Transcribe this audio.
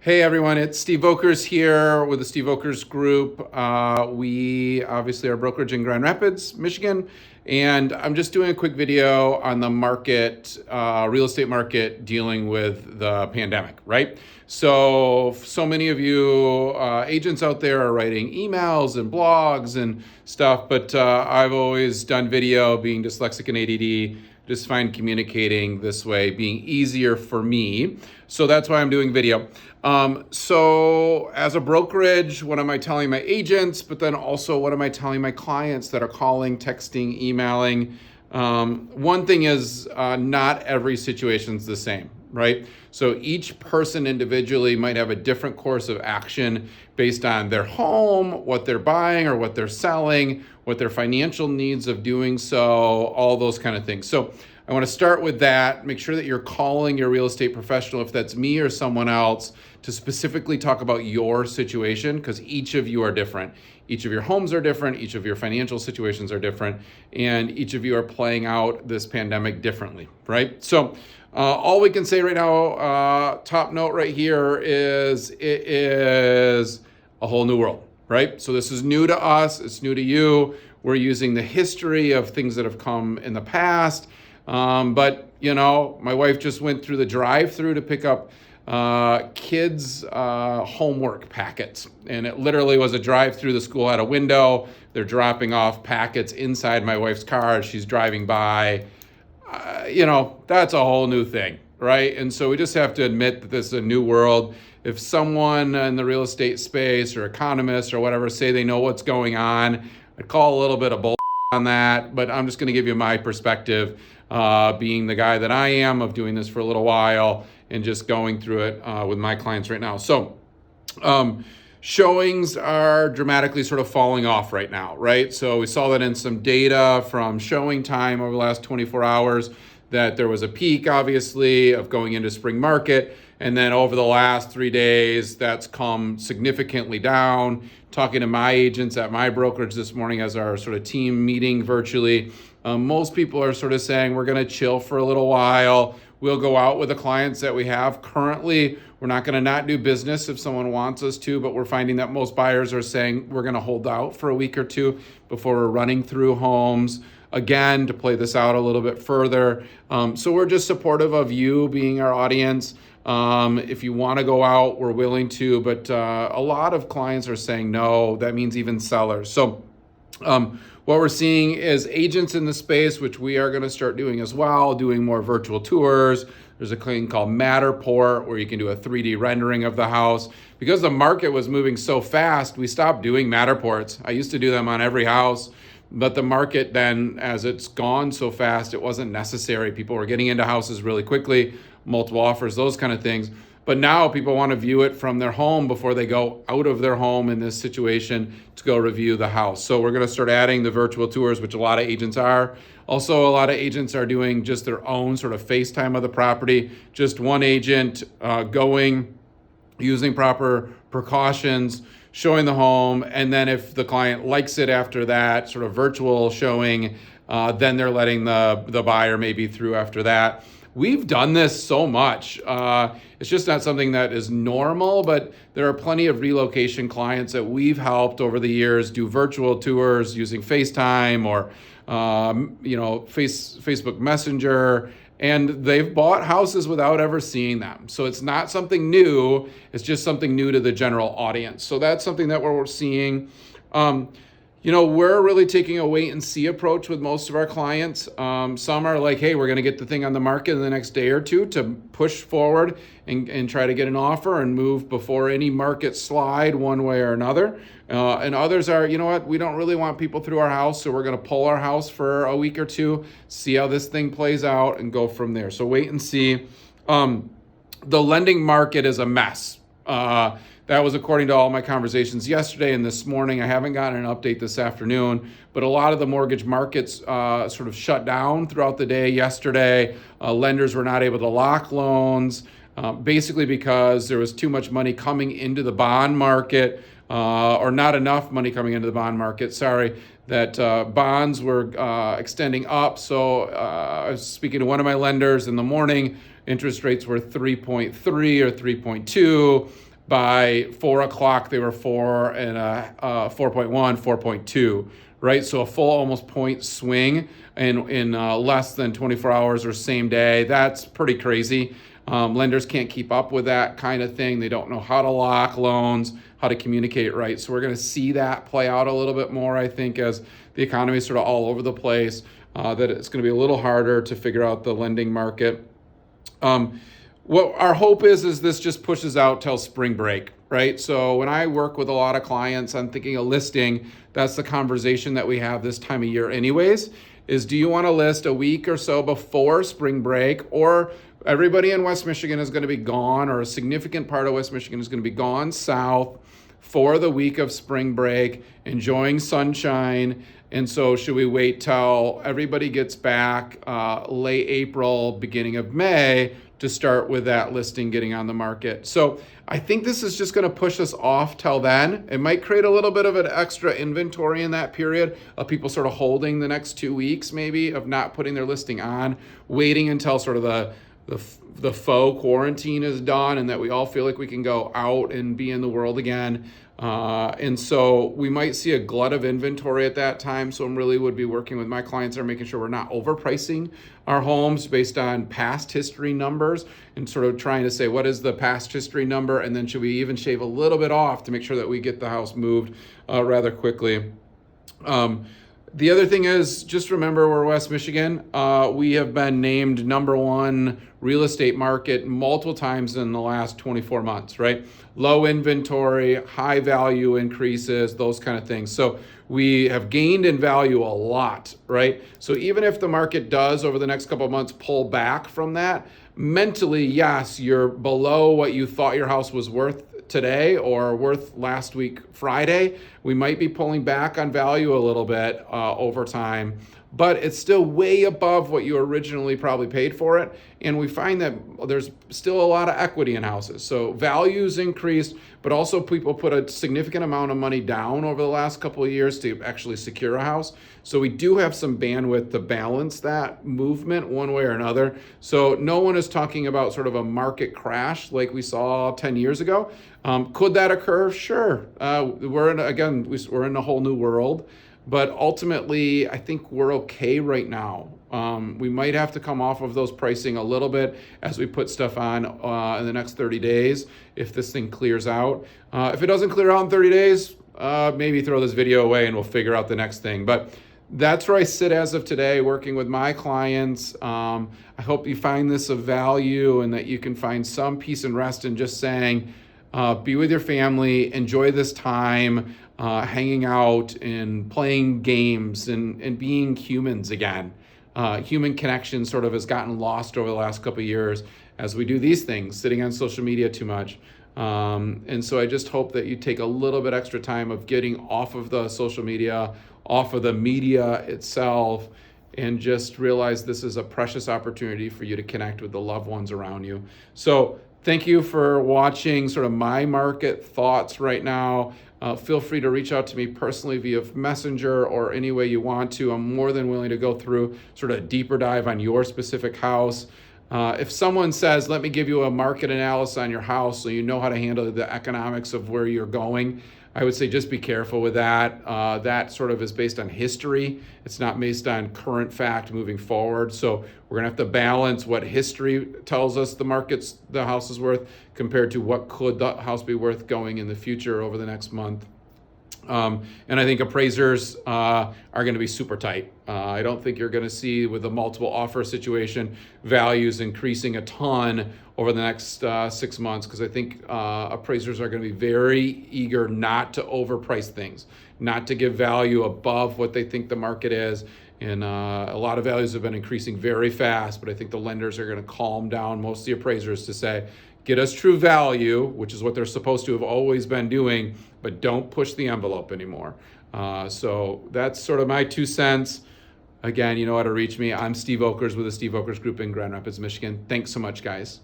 Hey everyone, it's Steve Volkers here with the Steve Volkers Group. We obviously are brokerage in Grand Rapids, Michigan, and I'm just doing a quick video on the market, real estate market dealing with the pandemic, right? So many of you agents out there are writing emails and blogs and stuff, but I've always done video, being dyslexic and ADD. Just find communicating this way being easier for me. So that's why I'm doing video. So as a brokerage, what am I telling my agents? But then also, what am I telling my clients that are calling, texting, emailing? One thing is not every situation's the same, right? So each person individually might have a different course of action based on their home, what they're buying or what they're selling, what their financial needs of doing so, all those kind of things. So I want to start with that. Make sure that you're calling your real estate professional, if that's me or someone else, to specifically talk about your situation, because each of you are different. Each of your homes are different. Each of your financial situations are different. And each of you are playing out this pandemic differently, right? So all we can say right now, top note right here is it is a whole new world, right? So this is new to us. It's new to you. We're using the history of things that have come in the past. But, you know, my wife just went through the drive-through to pick up kids' homework packets. And it literally was a drive-through. The school had a window. They're dropping off packets inside my wife's car as she's driving by. That's a whole new thing, right? And so we just have to admit that this is a new world. If someone in the real estate space or economists or whatever say they know what's going on, I'd call a little bit of bull on that, but I'm just going to give you my perspective, being the guy that I am, of doing this for a little while and just going through it with my clients right now. So showings are dramatically sort of falling off right now, right? So we saw that in some data from showing time over the last 24 hours, that there was a peak, obviously, of going into spring market. And then over the last 3 days, that's come significantly down. Talking to my agents at my brokerage this morning as our sort of team meeting virtually, most people are sort of saying we're going to chill for a little while. We'll go out with the clients that we have currently. We're not going to not do business if someone wants us to, but we're finding that most buyers are saying we're going to hold out for a week or two before we're running through homes again to play this out a little bit further. So we're just supportive of you being our audience. If you want to go out, we're willing to, but a lot of clients are saying no. That means even sellers. So what we're seeing is agents in the space, which we are going to start doing as well, doing more virtual tours. There's a thing called Matterport where you can do a 3D rendering of the house. Because the market was moving so fast, we stopped doing Matterports. I used to do them on every house, but the market then, as it's gone so fast, it wasn't necessary. People were getting into houses really quickly, multiple offers, those kind of things. But now people want to view it from their home before they go out of their home in this situation to go review the house. So we're going to start adding the virtual tours, which a lot of agents are. Also, a lot of agents are doing just their own sort of FaceTime of the property. Just one agent going, using proper precautions, showing the home, and then if the client likes it after that sort of virtual showing, then they're letting the buyer maybe through after that. We've done this so much. It's just not something that is normal, but there are plenty of relocation clients that we've helped over the years do virtual tours using FaceTime or Facebook Messenger, and they've bought houses without ever seeing them. So it's not something new. It's just something new to the general audience. So that's something that we're seeing. We're really taking a wait and see approach with most of our clients. Some are like, hey, we're going to get the thing on the market in the next day or two to push forward and try to get an offer and move before any market slide one way or another. And others are, you know what, we don't really want people through our house, so we're going to pull our house for a week or two, see how this thing plays out and go from there. So wait and see. The lending market is a mess. That was according to all my conversations yesterday and this morning. I haven't gotten an update this afternoon, but a lot of the mortgage markets sort of shut down throughout the day yesterday. Lenders were not able to lock loans, basically because there was too much money coming into the bond market, or not enough money coming into the bond market, that bonds were extending up. So I was speaking to one of my lenders in the morning. Interest rates were 3.3 or 3.2. by 4 o'clock, they were 4 and 4.1, 4.2, right? So a full almost point swing in less than 24 hours or same day. That's pretty crazy. Lenders can't keep up with that kind of thing. They don't know how to lock loans, how to communicate right. So we're going to see that play out a little bit more, I think, as the economy is sort of all over the place, that it's going to be a little harder to figure out the lending market. What our hope is this just pushes out till spring break, right? So when I work with a lot of clients, I'm thinking a listing, that's the conversation that we have this time of year anyways, is do you want to list a week or so before spring break, or everybody in West Michigan is going to be gone, or a significant part of West Michigan is going to be gone south for the week of spring break, enjoying sunshine. And so should we wait till everybody gets back late April, beginning of May to start with that listing getting on the market? So I think this is just going to push us off till then. It might create a little bit of an extra inventory in that period of people sort of holding the next 2 weeks maybe of not putting their listing on, waiting until sort of the faux quarantine is done and that we all feel like we can go out and be in the world again. And so we might see a glut of inventory at that time. So I really would be working with my clients are making sure we're not overpricing our homes based on past history numbers and sort of trying to say, what is the past history number? And then should we even shave a little bit off to make sure that we get the house moved rather quickly? The other thing is, just remember we're West Michigan. We have been named #1 real estate market multiple times in the last 24 months, right? Low inventory, high value increases, those kind of things. So we have gained in value a lot, right? So even if the market does over the next couple of months pull back from that, mentally, yes, you're below what you thought your house was worth today or worth last week Friday. We might be pulling back on value a little bit over time, but it's still way above what you originally probably paid for it. And we find that there's still a lot of equity in houses. So values increased, but also people put a significant amount of money down over the last couple of years to actually secure a house. So we do have some bandwidth to balance that movement one way or another. So no one is talking about sort of a market crash like we saw 10 years ago. Could that occur? Sure. We're in a whole new world. But ultimately, I think we're okay right now. We might have to come off of those pricing a little bit as we put stuff on in the next 30 days if this thing clears out. If it doesn't clear out in 30 days, maybe throw this video away and we'll figure out the next thing. But that's where I sit as of today, working with my clients. I hope you find this of value and that you can find some peace and rest in just saying, be with your family, enjoy this time, hanging out and playing games and being humans again. Human connection sort of has gotten lost over the last couple of years as we do these things, sitting on social media too much. And so I just hope that you take a little bit extra time of getting off of the social media, off of the media itself, and just realize this is a precious opportunity for you to connect with the loved ones around you. So thank you for watching sort of my market thoughts right now. Feel free to reach out to me personally via Messenger or any way you want to. I'm more than willing to go through sort of a deeper dive on your specific house. If someone says, let me give you a market analysis on your house so you know how to handle the economics of where you're going, I would say just be careful with that. That sort of is based on history. It's not based on current fact moving forward. So we're gonna have to balance what history tells us the house is worth compared to what could the house be worth going in the future over the next month. And I think appraisers are going to be super tight. I don't think you're going to see, with the multiple offer situation, values increasing a ton over the next 6 months, because I think appraisers are going to be very eager not to overprice things, not to give value above what they think the market is. And a lot of values have been increasing very fast, but I think the lenders are going to calm down most of the appraisers to say, get us true value, which is what they're supposed to have always been doing, but don't push the envelope anymore. So that's sort of my 2 cents. Again, you know how to reach me. I'm Steve Volkers with the Steve Volkers Group in Grand Rapids, Michigan. Thanks so much, guys.